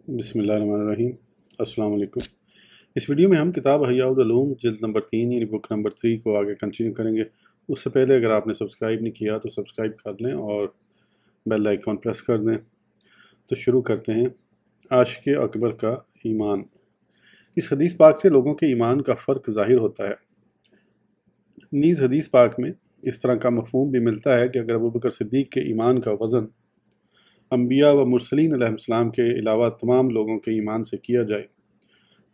بسم اللہ الرحمن الرحیم۔ السلام علیکم۔ اس ویڈیو میں ہم کتاب احیاء العلوم جلد نمبر 3 یعنی بک نمبر 3 کو آگے کنٹینیو کریں گے۔ اس سے پہلے اگر آپ نے سبسکرائب نہیں کیا تو سبسکرائب کر لیں اور بیل آئیکن پریس کر دیں۔ تو شروع کرتے ہیں۔ عاشق اکبر کا ایمان۔ اس حدیث پاک سے لوگوں کے ایمان کا فرق ظاہر ہوتا ہے۔ نیز حدیث پاک میں اس طرح کا مفہوم بھی ملتا ہے کہ اگر ابوبکر صدیق کے ایمان کا وزن انبیاء و مرسلین علیہ السلام کے علاوہ تمام لوگوں کے ایمان سے کیا جائے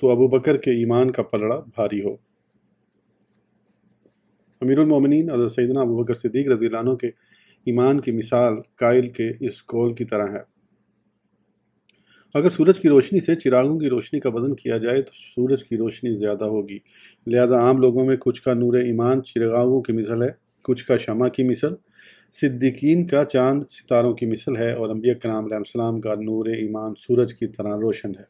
تو ابوبکر کے ایمان کا پلڑا بھاری ہو۔ امیر المومنین حضرت سیدنا ابوبکر صدیق رضی اللہ عنہ کے ایمان کی مثال قائل کے اس قول کی طرح ہے۔ اگر سورج کی روشنی سے چراغوں کی روشنی کا وزن کیا جائے تو سورج کی روشنی زیادہ ہوگی، لہذا عام لوگوں میں کچھ کا نور ایمان چراغوں کی مثل ہے، کچھ کا شمع کی مثل، صدیقین کا چاند ستاروں کی مثل ہے، اور انبیاء کرام علیہ السلام کا نور ایمان سورج کی طرح روشن ہے۔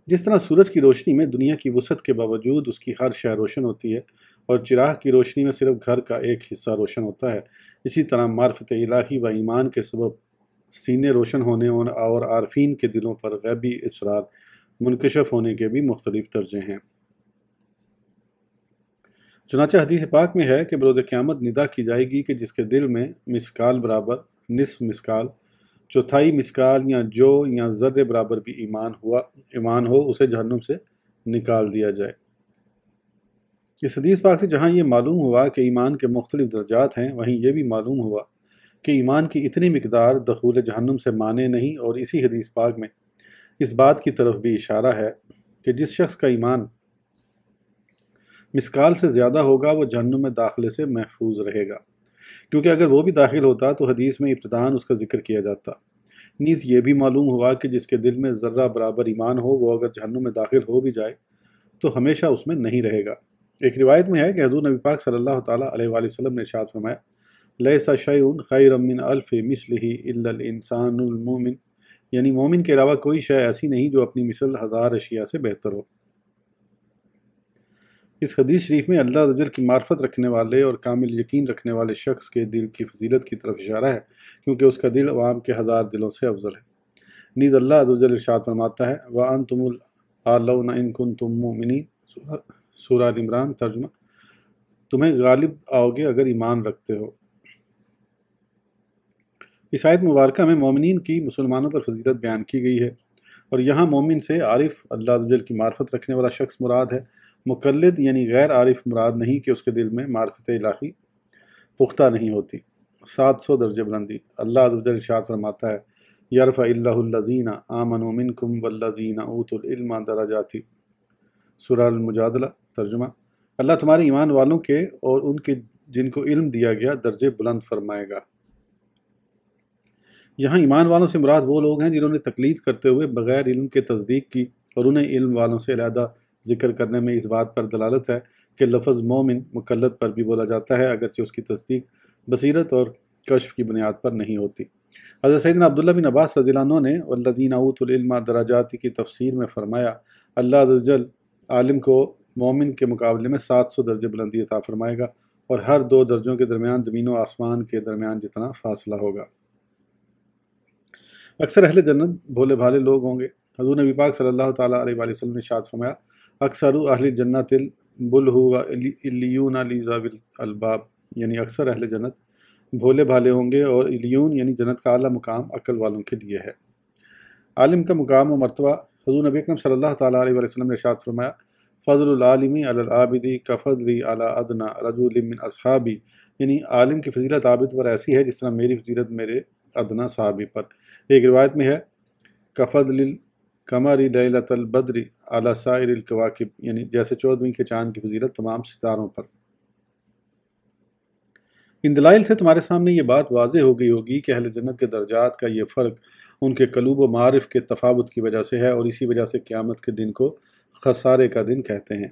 جس طرح سورج کی روشنی میں دنیا کی وسعت کے باوجود اس کی ہر شے روشن ہوتی ہے اور چراغ کی روشنی میں صرف گھر کا ایک حصہ روشن ہوتا ہے، اسی طرح معرفت الہی و ایمان کے سبب سینے روشن ہونے اور عارفین کے دلوں پر غیبی اسرار منکشف ہونے کے بھی مختلف درجے ہیں۔ چنانچہ حدیث پاک میں ہے کہ بروز قیامت ندا کی جائے گی کہ جس کے دل میں مسکال برابر، نصف مسکال، چوتھائی مسکال یا ذرے برابر بھی ایمان ہو اسے جہنم سے نکال دیا جائے۔ اس حدیث پاک سے جہاں یہ معلوم ہوا کہ ایمان کے مختلف درجات ہیں، وہیں یہ بھی معلوم ہوا کہ ایمان کی اتنی مقدار دخول جہنم سے مانے نہیں، اور اسی حدیث پاک میں اس بات کی طرف بھی اشارہ ہے کہ جس شخص کا ایمان مسکال سے زیادہ ہوگا وہ جہنم میں داخلے سے محفوظ رہے گا، کیونکہ اگر وہ بھی داخل ہوتا تو حدیث میں ابتداً اس کا ذکر کیا جاتا۔ نیز یہ بھی معلوم ہوا کہ جس کے دل میں ذرہ برابر ایمان ہو وہ اگر جہنم میں داخل ہو بھی جائے تو ہمیشہ اس میں نہیں رہے گا۔ ایک روایت میں ہے کہ حضور نبی پاک صلی اللہ تعالیٰ علیہ وآلہ وسلم نے ارشاد فرمایا، لیس شیء خیر من الف مثلہ الا الانسان المؤمن، یعنی مومن کے علاوہ کوئی شے ایسی نہیں جو اپنی مثل ہزار اشیاء سے بہتر ہو۔ اس حدیث شریف میں اللہ عز و جل کی معرفت رکھنے والے اور کامل یقین رکھنے والے شخص کے دل کی فضیلت کی طرف اشارہ ہے، کیونکہ اس کا دل عوام کے ہزار دلوں سے افضل ہے۔ نیز اللہ عز و جل ارشاد فرماتا ہے، وَأَنْتُمُ الْأَعْلَوْنَ إِن كُنتُم مُؤْمِنِينَ، سورہ آل عمران، ترجمہ، تمہیں غالب آؤ گے اگر ایمان رکھتے ہو۔ اس آیت مبارکہ میں مومنین کی مسلمانوں پر فضیلت بیان کی گئی ہے، اور یہاں مومن سے عارف اللہ عز و جل کی معرفت رکھنے والا شخص مراد ہے، مقلد یعنی غیر عارف مراد نہیں کہ اس کے دل میں معرفت الہی پختہ نہیں ہوتی۔ 700 درجے بلندی۔ اللہ عز و جل ارشاد فرماتا ہے، یرفع اللہ الذین آمنوا منکم والذین اوتوا العلم درجات، سورہ المجادلہ، ترجمہ، اللہ تمہارے ایمان والوں کے اور ان کے جن کو علم دیا گیا درجے بلند فرمائے گا۔ یہاں ایمان والوں سے مراد وہ لوگ ہیں جنہوں نے تقلید کرتے ہوئے بغیر علم کے تصدیق کی، اور انہیں علم والوں سے علیحدہ ذکر کرنے میں اس بات پر دلالت ہے کہ لفظ مومن مقلد پر بھی بولا جاتا ہے، اگرچہ اس کی تصدیق بصیرت اور کشف کی بنیاد پر نہیں ہوتی۔ حضرت سیدنا عبداللہ بن عباس رضی اللہ عنہ نے والذین اوتوا العلم درجات کی تفسیر میں فرمایا، اللہ عز و جل عالم کو مومن کے مقابلے میں 700 درجے بلندی عطا فرمائے گا، اور ہر دو درجوں کے درمیان زمین و آسمان کے درمیان جتنا فاصلہ ہوگا۔ اکثر اہل جنت بھولے بھالے لوگ ہوں گے۔ حضور نبی پاک صلی اللہ تعالیٰ علیہ وآلہ وسلم نے ارشاد فرمایا، اکثر اہل جنت البلہ و الیون لذوی الالباب، یعنی اکثر اہل جنت بھولے بھالے ہوں گے، اور الیون یعنی جنت کا اعلیٰ مقام عقل والوں کے لیے ہے۔ عالم کا مقام و مرتبہ۔ حضور نبی اکرم صلی اللہ تعالیٰ علیہ وآلہ وسلم نے ارشاد فرمایا، فضل العالم علی العابد کفضلی علی ادنی رجل من اصحابی، یعنی عالم کی فضیلت عابد پر ایسی ہے جس طرح میری فضیلت میرے ادنا صحابی پر۔ ایک روایت میں ہے، کفضل القمر لیلۃ البدر علی سائر الکواکب، یعنی جیسے 14ویں کے چاند کی فضیلت تمام ستاروں پر۔ ان دلائل سے تمہارے سامنے یہ بات واضح ہو گئی ہوگی کہ اہل جنت کے درجات کا یہ فرق ان کے قلوب و معارف کے تفاوت کی وجہ سے ہے، اور اسی وجہ سے قیامت کے دن کو خسارے کا دن کہتے ہیں۔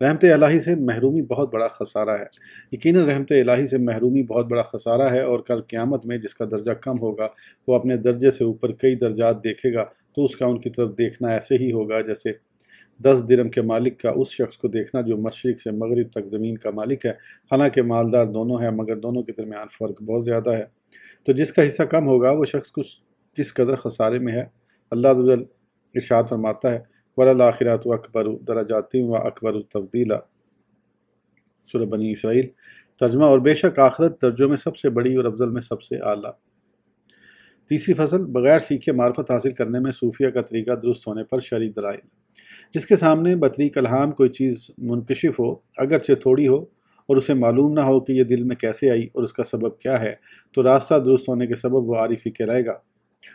رحمت الہی سے محرومی بہت بڑا خسارہ ہے۔ یقیناً رحمت الہی سے محرومی بہت بڑا خسارہ ہے، اور کل قیامت میں جس کا درجہ کم ہوگا وہ اپنے درجے سے اوپر کئی درجات دیکھے گا تو اس کا ان کی طرف دیکھنا ایسے ہی ہوگا جیسے 10 درہم کے مالک کا اس شخص کو دیکھنا جو مشرق سے مغرب تک زمین کا مالک ہے، حالانکہ مالدار دونوں ہیں مگر دونوں کے درمیان فرق بہت زیادہ ہے۔ تو جس کا حصہ کم ہوگا وہ شخص کس قدر خسارے میں ہے۔ اللہ عز و جل ارشاد فرماتا ہے وَلَلْآخِرَةُ أَكْبَرُ دَرَجَاتٍ وَأَكْبَرُ تَفْضِيلًا، سورہ بنی اسرائیل۔ ترجمہ، اور بے شک آخرت درجوں میں سب سے بڑی اور افضل میں سب سے اعلیٰ۔ تیسری فصل، بغیر سیکھے معرفت حاصل کرنے میں صوفیہ کا طریقہ درست ہونے پر شرعی دلائل۔ جس کے سامنے بطریق الہام کوئی چیز منکشف ہو، اگرچہ تھوڑی ہو، اور اسے معلوم نہ ہو کہ یہ دل میں کیسے آئی اور اس کا سبب کیا ہے، تو راستہ درست ہونے کے سبب وہ عارفی کہلائے گا۔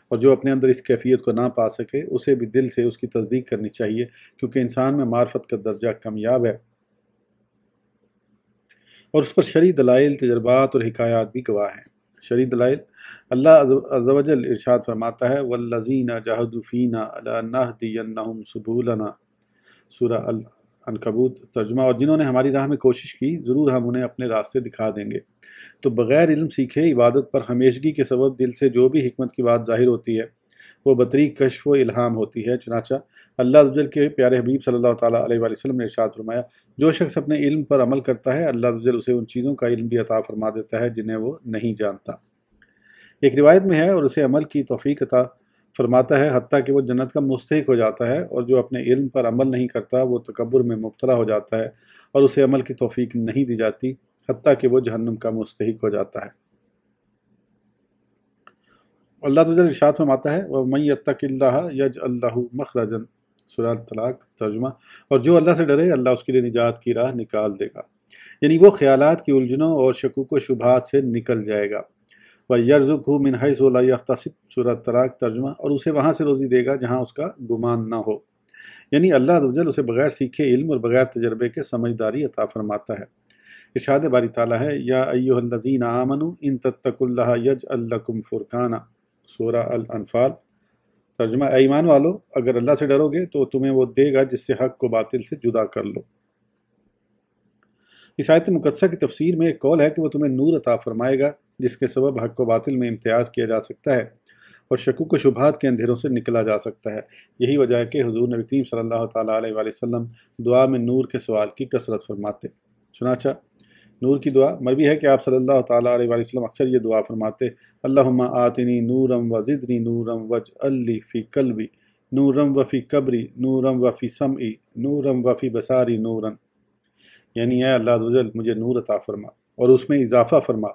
اور جو اپنے اندر اس کیفیت کو نہ پا سکے، اسے بھی دل سے اس کی تصدیق کرنی چاہیے، کیونکہ انسان میں معرفت کا درجہ کمیاب ہے، اور اس پر شرعی دلائل، تجربات اور حکایات بھی گواہ ہیں۔ شرعی دلائل، اللہ عز و جل ارشاد فرماتا ہے وَالَّذِينَ جَاهَدُوا فِينَا لَنَهْدِيَنَّهُمْ سُبُلَنَا، سورہ العنکبوت۔ ترجمہ، اور جنہوں نے ہماری راہ میں کوشش کی، ضرور ہم انہیں اپنے راستے دکھا دیں گے۔ تو بغیر علم سیکھے عبادت پر ہمیشگی کے سبب دل سے جو بھی حکمت کی بات ظاہر ہوتی ہے، وہ بطریق کشف و الہام ہوتی ہے۔ چنانچہ اللہ عز و جل کے پیارے حبیب صلی اللہ تعالیٰ علیہ وآلہ وسلم نے ارشاد فرمایا، جو شخص اپنے علم پر عمل کرتا ہے، اللہ عز و جل اسے ان چیزوں کا علم بھی عطا فرما دیتا ہے جنہیں وہ نہیں جانتا۔ ایک روایت میں ہے، اور اسے عمل کی توفیق عطا فرماتا ہے حتیٰ کہ وہ جنت کا مستحق ہو جاتا ہے، اور جو اپنے علم پر عمل نہیں کرتا وہ تکبر میں مبتلا ہو جاتا ہے، اور اسے عمل کی توفیق نہیں دی جاتی حتیٰ کہ وہ جہنم کا مستحق ہو جاتا ہے۔ اللہ تعالیٰ ارشاد فرماتا ہے وَمَن يَتَّقِ اللَّهَ يَجْعَل لَّهُ مَخْرَجًا، سورہ الطلاق۔ ترجمہ، اور جو اللہ سے ڈرے، اللہ اس کے لیے نجات کی راہ نکال دے گا، یعنی وہ خیالات کی الجھنوں اور شکوک و شبہات سے نکل جائے گا۔ وَيَرْزُقْهُ مِنْ حَيْثُ لَا يَحْتَسِبُ، سورہ الطلاق۔ ترجمہ، اور اسے وہاں سے روزی دے گا جہاں اس کا گمان نہ ہو، یعنی اللہ عز و جل اسے بغیر سیکھے علم اور بغیر تجربے کے سمجھداری عطا فرماتا ہے۔ ارشاد باری تعالیٰ ہے یا ایھا الذین آمنوا ان تتقوا اللہ یجعل لکم فرقانا، سورہ الانفال۔ ترجمہ، اے ایمان والو، اگر اللہ سے ڈرو گے تو تمہیں وہ دے گا جس سے حق کو باطل سے جدا کر لو۔ اس آیت مقدسہ کی تفسیر میں ایک قول ہے کہ وہ تمہیں نور عطا فرمائے گا جس کے سبب حق و باطل میں امتیاز کیا جا سکتا ہے اور شکوک و شبہات کے اندھیروں سے نکلا جا سکتا ہے۔ یہی وجہ ہے کہ حضور نبی کریم صلی اللہ تعالیٰ علیہ وآلہ وسلم دعا میں نور کے سوال کی کثرت فرماتے۔ چنانچہ نور کی دعا مروی ہے کہ آپ صلی اللہ تعالیٰ علیہ وآلہ وسلم اکثر یہ دعا فرماتے، اللہم آتنی نورم وزدنی نورم واجعل لی فی قلبی نورم وفی قبری نورم وفی سمعی نورم وفی بصاری نورن، یعنی اے اللہ عز و جل مجھے نور عطا فرما اور اس میں اضافہ فرما،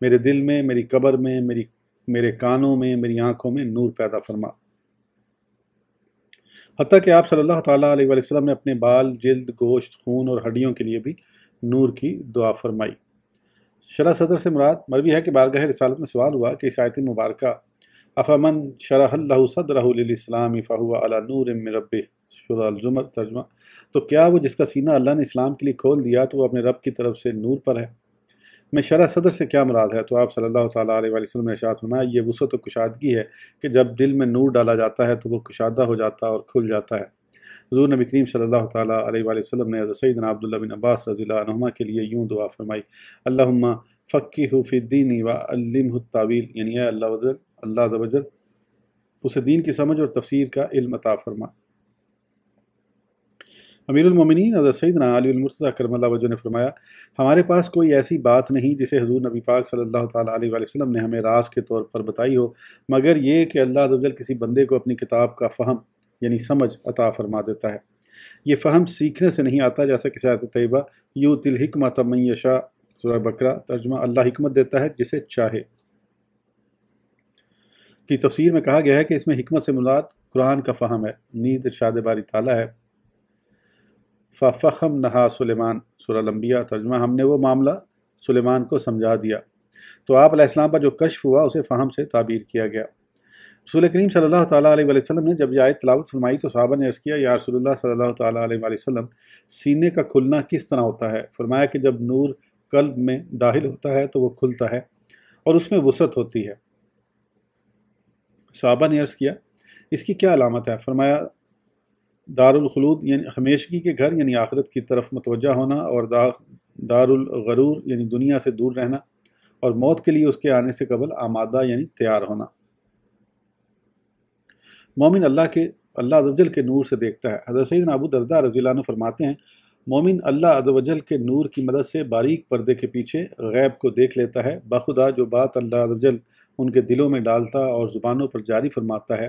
میرے دل میں، میری قبر میں، میرے کانوں میں، میری آنکھوں میں نور پیدا فرما۔ حتیٰ کہ آپ صلی اللہ تعالیٰ علیہ وآلہ وسلم نے اپنے بال، جلد، گوشت، خون اور ہڈیوں کے لیے بھی نور کی دعا فرمائی۔ شرح صدر سے مراد مروی ہے کہ بارگاہ رسالت میں سوال ہوا کہ اس آیت مبارکہ افمن شرح اللہ صدرہ للاسلام فہو علی نور من ربہ، سورہ الزمر۔ ترجمہ، تو کیا وہ جس کا سینہ اللہ نے اسلام کے لیے کھول دیا تو وہ اپنے رب کی طرف سے نور پر ہے؟ میں شرح صدر سے کیا مراد ہے؟ تو آپ صلی اللہ تعالیٰ علیہ وآلہ وسلم نے ارشاد فرمایا، یہ وسعت و کشادگی ہے کہ جب دل میں نور ڈالا جاتا ہے تو وہ کشادہ ہو جاتا اور کھل جاتا ہے۔ حضور نبی کریم صلی اللہ تعالیٰ علیہ وآلہ وسلم نے حضرت سیدنا عبداللہ بن عباس رضی اللہ عنہما کے لیے یوں دعا فرمائی، اللہم فقہہ فی الدین وعلمہ التاویل، یعنی اے اللہ عز و جل اسے دین کی سمجھ اور تفسیر کا علم عطا فرما۔ امیر المومنین حضرت سیدنا علی المرتضیٰ کرم اللہ وجہہ نے فرمایا، ہمارے پاس کوئی ایسی بات نہیں جسے حضور نبی پاک صلی اللہ تعالیٰ علیہ وآلہ وسلم نے ہمیں راز کے طور پر بتائی ہو، مگر یہ کہ اللہ عز و جل کسی بندے کو اپنی کتاب کا فہم یعنی سمجھ عطا فرما دیتا ہے۔ یہ فہم سیکھنے سے نہیں آتا، جیسا کہ آیت طیبہ یؤتی الحکمۃ من یشاء، سورہ بقرہ۔ ترجمہ، اللہ حکمت دیتا ہے جسے چاہے کی تفسیر میں کہا گیا ہے کہ اس میں حکمت سے مراد قرآن کا فہم ہے۔ نیز ارشاد باری تعالیٰ ہے فَفَهَمْنَهَا سلیمان، سورہ الانبیاء۔ ترجمہ، ہم نے وہ معاملہ سلیمان کو سمجھا دیا۔ تو آپ علیہ السلام پر جو کشف ہوا اسے فہم سے تعبیر کیا گیا۔ رسول کریم صلی اللہ تعالیٰ علیہ وآلہ وسلم نے جب یہ آیت تلاوت فرمائی تو صحابہ نے عرض کیا، یا رسول اللہ صلی اللہ تعالیٰ علیہ وآلہ وسلم، سینے کا کھلنا کس طرح ہوتا ہے؟ فرمایا کہ جب نور قلب میں داخل ہوتا ہے تو وہ کھلتا ہے اور اس میں وسعت ہوتی ہے۔ صحابہ نے عرض کیا، اس کی کیا علامت ہے؟ فرمایا دار الخلود یعنی ہمیشگی کے گھر یعنی آخرت کی طرف متوجہ ہونا، اور دار الغرور یعنی دنیا سے دور رہنا، اور موت کے لیے اس کے آنے سے قبل آمادہ یعنی تیار ہونا۔ مومن اللہ عز و جل کے نور سے دیکھتا ہے۔ حضرت سیدنا ابو درداء رضی اللہ عنہ فرماتے ہیں، مومن اللہ عز و جل کے نور کی مدد سے باریک پردے کے پیچھے غیب کو دیکھ لیتا ہے، بخدا جو بات اللہ عز و جل ان کے دلوں میں ڈالتا اور زبانوں پر جاری فرماتا ہے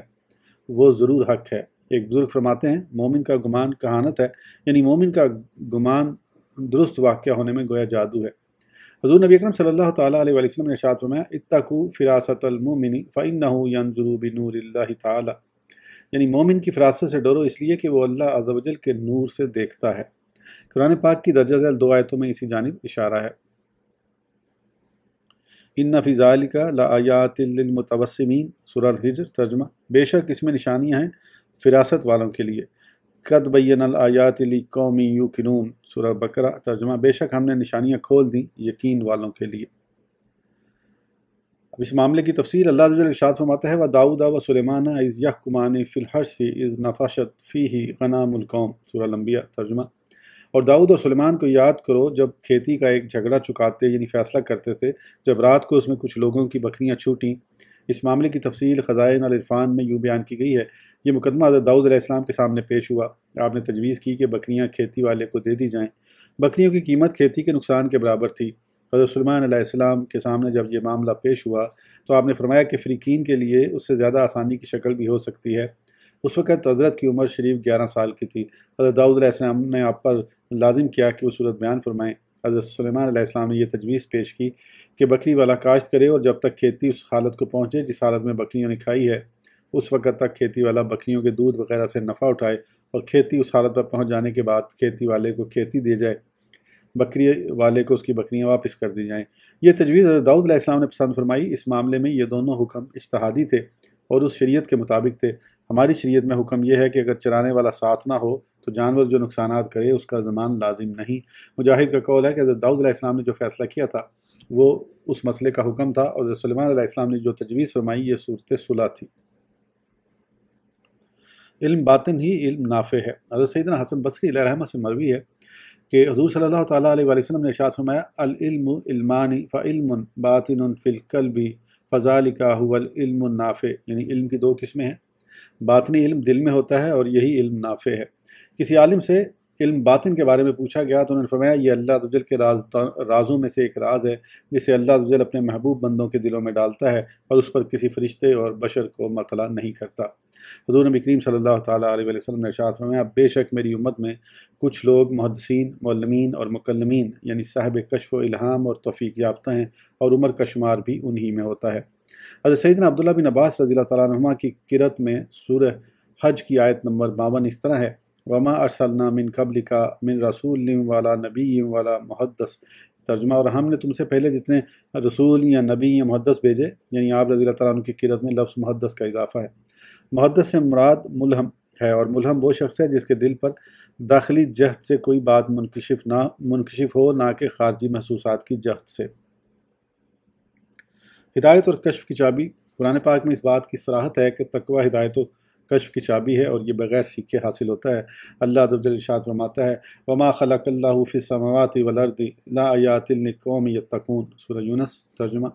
وہ ضرور حق ہے، ایک بزرگ فرماتے ہیں مومن کا گمان کہانت ہے، یعنی مومن کا گمان درست واقع ہونے میں گویا جادو ہے۔ حضور نبی اکرم صلی اللہ تعالیٰ علیہ وسلم نے ارشاد فرمایا اتقوا فراست المؤمن فإنہ ينظر بنور اللہ تعالی، یعنی مومن کی فراست سے ڈرو اس لیے کہ وہ اللہ عز و جل کے نور سے دیکھتا ہے۔ قرآن پاک کی درجہ ذیل 2 آیتوں میں اسی جانب اشارہ ہے۔ ان فی ذالک لآیات للمتوسمین، سورہ الحجر، ترجمہ، بے شک اس میں نشانیاں ہیں فراست والوں کے لیے۔ قد بین الآیات لقوم یوقنون، سورہ بقرہ، ترجمہ، بے شک ہم نے نشانیاں کھول دیں یقین والوں کے لیے۔ اب اس معاملے کی تفصیل اللہ عز و جل ارشاد فرماتا ہے وَدَاوُدَ وَسُلَيْمَانَ إِذْ يَحْكُمَانِ فِي الْحَرْثِ إِذْ نَفَشَتْ فِيهِ غَنَامُ الْقَوْمِ، سورہ الانبیاء، ترجمہ، اور داؤد اور سلیمان کو یاد کرو جب کھیتی کا ایک جھگڑا چکاتے یعنی فیصلہ کرتے تھے، جب رات کو اس میں کچھ لوگوں کی بکریاں چھوٹیں۔ اس معاملے کی تفصیل خزائن العرفان میں یوں بیان کی گئی ہے۔ یہ مقدمہ حضرت داؤد علیہ السلام کے سامنے پیش ہوا، آپ نے تجویز کی کہ بکریاں کھیتی والے کو دے دی جائیں۔ بکریوں کی قیمت کھیتی کے نقصان کے برابر تھی۔ حضرت سلیمان علیہ السلام کے سامنے جب یہ معاملہ پیش ہوا تو آپ نے فرمایا کہ فریقین کے لیے اس سے زیادہ آسانی کی شکل بھی ہو سکتی ہے۔ اس وقت حضرت کی عمر شریف 11 سال کی تھی۔ حضرت داؤد علیہ السلام نے آپ پر لازم کیا کہ وہ صورت بیان فرمائیں۔ حضرت سلیمان علیہ السلام نے یہ تجویز پیش کی کہ بکری والا کاشت کرے اور جب تک کھیتی اس حالت کو پہنچے جس حالت میں بکریوں نے کھائی ہے، اس وقت تک کھیتی والا بکریوں کے دودھ وغیرہ سے نفع اٹھائے، اور کھیتی اس حالت پر پہنچ جانے کے بعد کھیتی والے کو کھیتی دے جائے، بکری والے کو اس کی بکریاں واپس کر دی جائیں۔ یہ تجویز حضرت داؤد علیہ السلام نے پسند فرمائی۔ اس معاملے میں یہ دونوں حکم اجتہادی تھے اور اس شریعت کے مطابق تھے۔ ہماری شریعت میں حکم یہ ہے کہ اگر چرانے والا ساتھ نہ ہو تو جانور جو نقصانات کرے اس کا ضمان لازم نہیں۔ مجاہد کا قول ہے کہ حضرت داؤد علیہ السلام نے جو فیصلہ کیا تھا وہ اس مسئلے کا حکم تھا، اور حضرت سلیمان علیہ السلام نے جو تجویز فرمائی یہ صورت صلح تھی۔ علم باطن ہی علم نافع ہے۔ حضرت سیدنا حسن بصری علیہ رحمہ سے مروی ہے کہ حضور صلی اللہ تعالیٰ علیہ وسلم نے ارشاد فرمایا العلم علمان فعلم باطن فی القلب فذلک هو العلم النافع، یعنی علم کی 2 قسمیں ہیں، باطنی علم دل میں ہوتا ہے اور یہی علم نافع ہے۔ کسی عالم سے علم باطن کے بارے میں پوچھا گیا تو انہوں نے فرمایا یہ اللہ عز و جل کے رازوں میں سے ایک راز ہے جسے اللہ عز و جل اپنے محبوب بندوں کے دلوں میں ڈالتا ہے اور اس پر کسی فرشتے اور بشر کو مطلع نہیں کرتا۔ حضور نبی کریم صلی اللہ تعالیٰ علیہ وسلم نے ارشاد فرمایا بے شک میری امت میں کچھ لوگ محدثین، معلمین اور مکلمین یعنی صاحب کشف و الہام اور توفیق یافتہ ہیں، اور عمر کا شمار بھی انہی میں ہوتا ہے۔ حضرت سیدنا عبداللہ بن عباس رضی اللہ تعالیٰ عنہما کی قرأت میں سورہ حج کی آیت نمبر 52 اس طرح ہے وَمَا أَرْسَلْنَا مِن قَبْلِكَ مِن رَسُولٍ وَلَا نَبِيٍّ وَلَا مُحَدَّثٍ، ترجمہ، اور ہم نے تم سے پہلے جتنے رسول یا نبی یا محدث بھیجے، یعنی آپ رضی اللہ تعالیٰ عنہ کی قرأت میں لفظ محدث کا اضافہ ہے۔ محدث سے مراد ملہم ہے، اور ملہم وہ شخص ہے جس کے دل پر داخلی جہد سے کوئی بات منکشف ہو، نہ کہ خارجی محسوسات کی جہد سے۔ ہدایت اور کشف کی چابی، قرآن پاک میں اس بات کی صراحت ہے کہ تقوی ہدایت و کشف کی چابی ہے، اور یہ بغیر سیکھے حاصل ہوتا ہے۔ اللہ عز و جل ارشاد فرماتا ہے وَمَا خَلَقَ اللَّهُ فِي السَّمَاوَاتِ وَالْأَرْضِ لَآيَاتٍ لِقَوْمٍ يَتَّقُونَ، سورہ یونس، ترجمہ،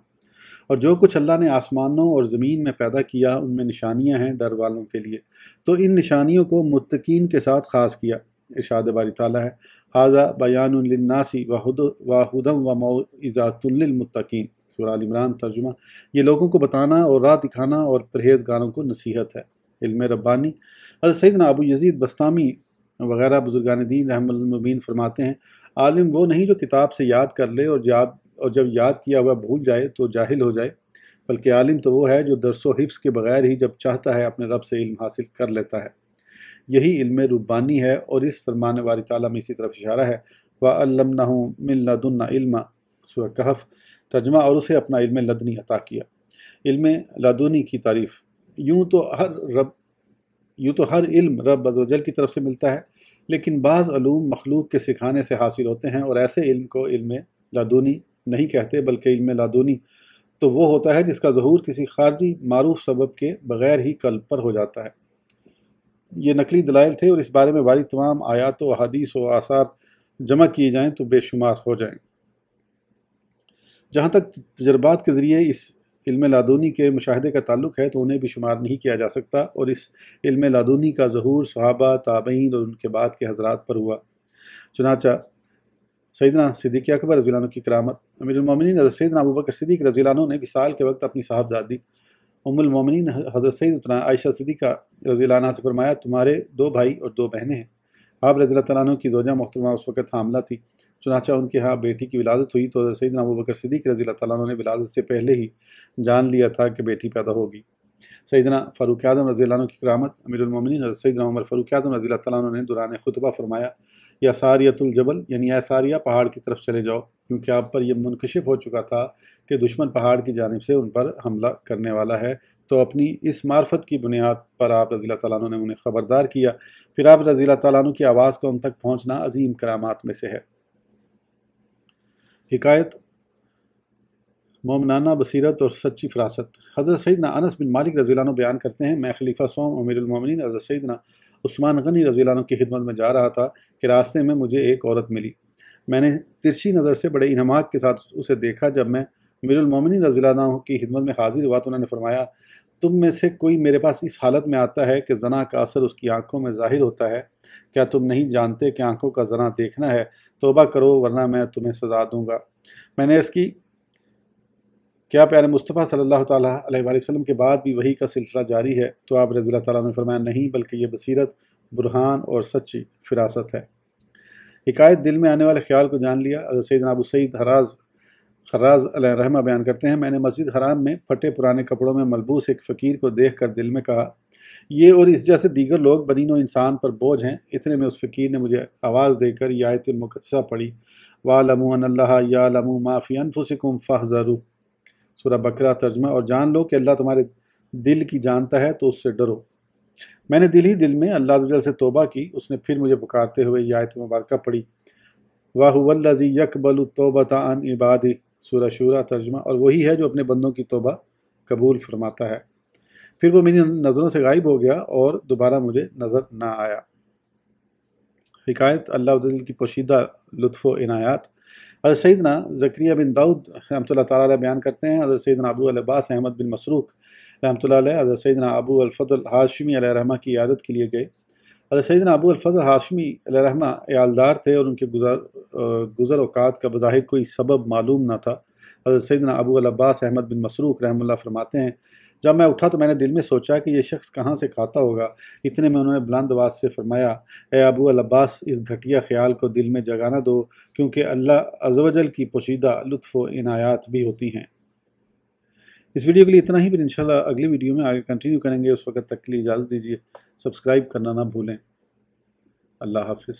اور جو کچھ اللہ نے آسمانوں اور زمین میں پیدا کیا ان میں نشانیاں ہیں ڈر والوں کے لیے، تو ان نشانیوں کو متقین کے ساتھ خاص کیا۔ ارشاد باری تعالیٰ ہے ھذا بیان للناس وہدی وموعظۃ للمتقین، سورہ آل عمران، ترجمہ، یہ لوگوں کو بتانا اور راہ دکھانا اور پرہیزگاروں کو نصیحت ہے۔ علم ربانی، حضرت سیدنا ابو یزید بسطامی وغیرہ بزرگان دین رحمۃ اللہ المبین فرماتے ہیں عالم وہ نہیں جو کتاب سے یاد کر لے اور جب یاد کیا ہوا بھول جائے تو جاہل ہو جائے، بلکہ عالم تو وہ ہے جو درس و حفظ کے بغیر ہی جب چاہتا ہے اپنے رب سے علم حاصل کر لیتا ہے۔ یہی علم ربانی ہے، اور اس فرمان باری تعالیٰ میں اسی طرف اشارہ ہے وَعَلَّمْنَهُ مِن لَدُنَّا عِلْمًا، سورہ کہف، ترجمہ، اور اسے اپنا علم لدنی عطا کیا۔ علم لدنی کی تعریف، یوں تو ہر علم رب عز و جل کی طرف سے ملتا ہے، لیکن بعض علوم مخلوق کے سکھانے سے حاصل ہوتے ہیں، اور ایسے علم کو علم لدنی نہیں کہتے، بلکہ علم لدنی تو وہ ہوتا ہے جس کا ظہور کسی خارجی معروف سبب کے بغیر ہی قلب پر ہو جاتا ہے۔ یہ نقلی دلائل تھے، اور اس بارے میں وارد تمام آیات و احادیث و آثار جمع کیے جائیں تو بے شمار ہو جائیں۔ جہاں تک تجربات کے ذریعے اس علم لدنی کے مشاہدے کا تعلق ہے تو انہیں بھی شمار نہیں کیا جا سکتا، اور اس علم لدنی کا ظہور صحابہ، تابعین اور ان کے بعد کے حضرات پر ہوا۔ چنانچہ سیدنا صدیق اکبر رضی اللہ عنہ کی کرامت، امیر المومنین حضرت سیدنا ابوبکر صدیق رضی اللہ عنہ نے وصال کے وقت اپنی صاحبزادی ام المومنین حضرت سیدتنا عائشہ صدیقہ رضی اللہ عنہ سے فرمایا تمہارے 2 بھائی اور 2 بہنیں ہیں۔ آپ رضی اللہ تعالیٰ عنہ کی زوجہ محترمہ اس وقت حاملہ تھی، چنانچہ ان کے ہاں بیٹی کی ولادت ہوئی تو حضرت سیدنا ابوبکر صدیق رضی اللہ تعالیٰ عنہ نے ولادت سے پہلے ہی جان لیا تھا کہ بیٹی پیدا ہوگی۔ سیدنا فاروق اعظم رضی اللہ عنہ کی کرامت امیر المومنین حضرت سیدنا عمر فاروق اعظم رضی اللہ تعالیٰ عنہ نے دوران خطبہ فرمایا یا ساریۃ الجبل، یعنی اے ساریہ پہاڑ کی طرف چلے جاؤ، کیونکہ آپ پر یہ منکشف ہو چکا تھا کہ دشمن پہاڑ کی جانب سے ان پر حملہ کرنے والا ہے۔ تو اپنی اس معرفت کی بنیاد پر آپ رضی اللہ تعالیٰ عنہ نے انہیں خبردار کیا، پھر آپ رضی اللہ تعالیٰ عنہ کی آواز کا ان تک پہنچنا عظیم کرامات میں سے ہے۔ حکایت مومنانہ بصیرت اور سچی فراست۔ حضرت سیدنا انس بن مالک رضی اللہ عنہ بیان کرتے ہیں میں خلیفہ سوم امیر المومنین حضرت سیدنا عثمان غنی رضی اللہ عنہ کی خدمت میں جا رہا تھا کہ راستے میں مجھے ایک عورت ملی۔ میں نے ترچھی نظر سے بڑے انہماک کے ساتھ اسے دیکھا۔ جب میں امیر المومنین رضی اللہ عنہ کی خدمت میں حاضر ہوا تو انہوں نے فرمایا تم میں سے کوئی میرے پاس اس حالت میں آتا ہے کہ زنا کا اثر اس کی آنکھوں میں ظاہر ہوتا ہے، کیا تم نہیں جانتے کہ آنکھوں کا زنا دیکھنا ہے؟ توبہ کرو ورنہ میں تمہیں سزا دوں گا۔ میں نے عرض کی کیا پیارے مصطفیٰ صلی اللہ تعالیٰ علیہ وآلہ وسلم کے بعد بھی وحی کا سلسلہ جاری ہے؟ تو آپ رضی اللہ تعالیٰ نے فرمایا نہیں، بلکہ یہ بصیرت، برہان اور سچی فراست ہے۔ حکایت دل میں آنے والے خیال کو جان لیا۔ حضرت سیدنا ابو سعید خراز علیہ رحمہ بیان کرتے ہیں میں نے مسجد حرام میں پھٹے پرانے کپڑوں میں ملبوس ایک فقیر کو دیکھ کر دل میں کہا یہ اور اس جیسے دیگر لوگ بنی نوع انسان پر بوجھ ہیں۔ اتنے میں اس فقیر نے مجھے آواز دے کر یہ آیت مقدسہ پڑھی وَاعْلَمُوا أَنَّ اللَّهَ يَعْلَمُ مَا فِي أَنفُسِكُمْ فَاحْذَرُوا، سورہ بقرہ ترجمہ، اور جان لو کہ اللہ تمہارے دل کی جانتا ہے تو اس سے ڈرو۔ میں نے دل ہی دل میں اللہ تعالی سے توبہ کی۔ اس نے پھر مجھے پکارتے ہوئے یہ آیت مبارکہ پڑھی وَهُوَ الَّذِي يَقْبَلُ التَّوْبَةَ عَنْ عِبَادِهِ، سورہ شورى ترجمہ، اور وہی ہے جو اپنے بندوں کی توبہ قبول فرماتا ہے۔ پھر وہ میری نظروں سے غائب ہو گیا اور دوبارہ مجھے نظر نہ آیا۔ حکایت اللہ تعالی کی پوشیدہ لطف و عنایات۔ حضرت سیدنا زکریا بن داؤد رحمۃ اللہ تعالیٰ علیہ بیان کرتے ہیں حضرت سیدنا ابو العباس احمد بن مسروق رحمۃ اللہ علیہ حضرت سیدنا ابو الفضل ہاشمی علیہ رحمہ کی عیادت کے لیے گئے۔ حضرت سیدنا ابو الفضل ہاشمی علیہ رحمہ عیالدار تھے اور ان کے گزر اوقات کا بظاہر کوئی سبب معلوم نہ تھا۔ حضرت سیدنا ابو العباس احمد بن مسروق رحمہ اللہ فرماتے ہیں جب میں اٹھا تو میں نے دل میں سوچا کہ یہ شخص کہاں سے کھاتا ہوگا۔ اتنے میں انہوں نے بلند آواز سے فرمایا اے ابو العباس اس گھٹیا خیال کو دل میں جگہ نہ دو، کیونکہ اللہ عز و جل کی پوشیدہ لطف و عنایات بھی ہوتی ہیں۔ اس ویڈیو کے لیے اتنا ہی، پھر انشاءاللہ اگلی ویڈیو میں آگے کنٹینیو کریں گے۔ اس وقت تک کے لیے اجازت دیجیے، سبسکرائب کرنا نہ بھولیں۔ اللہ حافظ۔